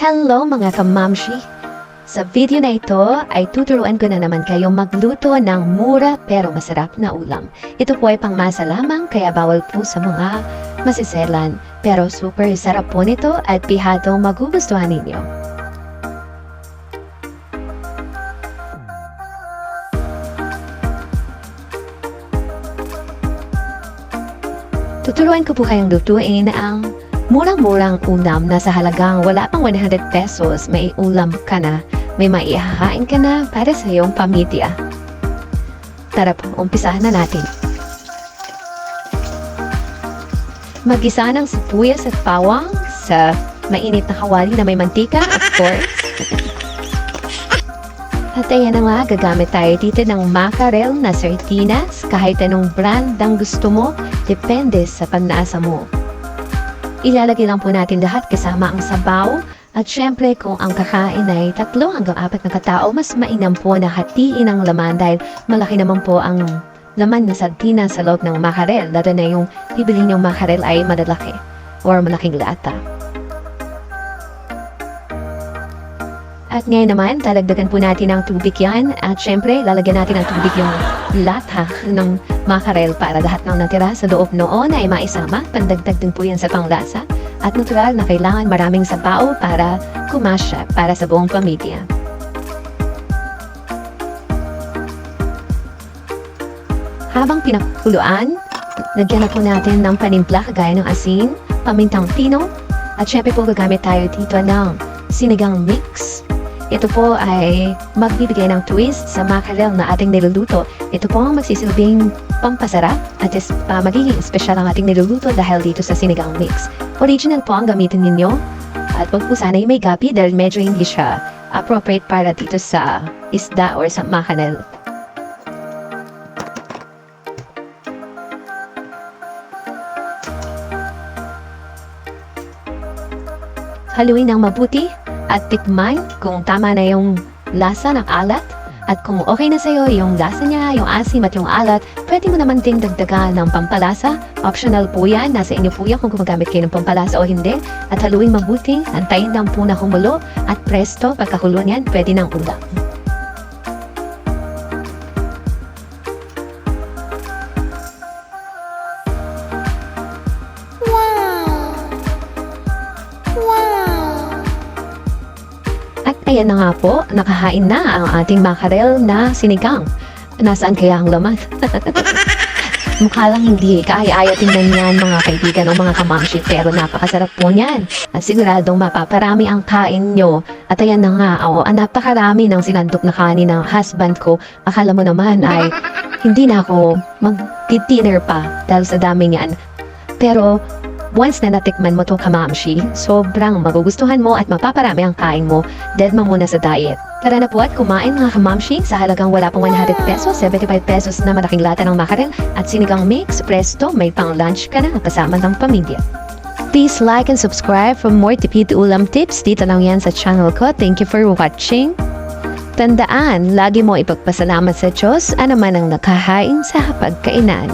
Hello mga kamamshi! Sa video na ito ay tuturuan ko na naman kayong magluto ng mura pero masarap na ulam. Ito po ay pangmasa lamang kaya bawal po sa mga masiselan. Pero super sarap po nito at pihadong magugustuhan ninyo. Tuturuan ko po kayong lutuin ang murang-murang ulam na sa halagang wala pang 100 pesos, may ulam ka na, may maihahain ka na para sa iyong pamilya. Tara po, umpisahan na natin. Mag-isa ng sibuyas at bawang sa mainit na kawali na may mantika, of course. At ayan na nga, gagamit tayo dito ng mackerel na sardinas, kahit anong brand ang gusto mo, depende sa panlasa mo. Ilalagay lang po natin lahat kasama ang sabaw. At syempre kung ang kakain ay 3 hanggang 4 na katao, mas mainam po na hatiin ang laman dahil malaki naman po ang laman na sardinas sa loob ng mackerel. Lalo na yung bibilhin yung mackerel ay malalaki or malaking lata. At ngayon naman, talagdagan po natin ang tubig yan. At syempre, lalagyan natin ng tubig yung lata ng mackerel para lahat ng natira sa loob noon ay maisama. Pandagdag din po yan sa panglasa. At natural na kailangan maraming sabaw para kumasya para sa buong pamilya. Habang pinakuluan, lagyan na po natin ng panimpla kagaya ng asin, pamintang pino, at syempre po gagamit tayo dito ng sinigang mix. Ito po ay magbibigay ng twist sa mackerel na ating niluluto. Ito po ang magsisilbing pampasarap at magiging special ang ating niluluto dahil dito sa sinigang mix. Original po ang gamitin ninyo at wag po sana'y may gapi dahil medyo hindi siya appropriate para dito sa isda or sa mackerel. Haluin ng mabuti at tikman kung tama na yung lasa ng alat. At kung okay na sa'yo yung lasa niya, yung asim at yung alat, pwede mo naman ding dagdagan ng pampalasa. Optional po yan. Nasa inyo po yan kung gumagamit kayo ng pampalasa o hindi. At haluin mabuti. Antayin lang po na humulo. At presto, pagkakulo niyan, pwede ng ulam. Ayan na nga po, nakahain na ang ating mackerel na sinigang. Nasaan kaya ang laman? Mukha lang hindi, kaaya-aya tingnan yan mga kaibigan o mga kamamshi, pero napakasarap po niyan. At siguradong mapaparami ang kain nyo. At ayan na nga, napakarami ng sinandok na kanin ng husband ko. Akala mo naman ay hindi na ako mag-dinner pa dahil sa dami niyan. Pero once na natikman mo to kamamshi, sobrang magugustuhan mo at mapaparami ang kain mo. Dead mo muna sa diet. Tara na po at kumain mga kamamshi sa halagang wala pang 100 pesos, 75 pesos na malaking lata ng mackerel at sinigang mix, presto, may pang lunch ka na kasama ng pamilya. Please like and subscribe for more tipid ulam tips. Dito lang yan sa channel ko. Thank you for watching. Tandaan, lagi mo ipagpasalamat sa Diyos, ano man ang nakahain sa hapagkainan.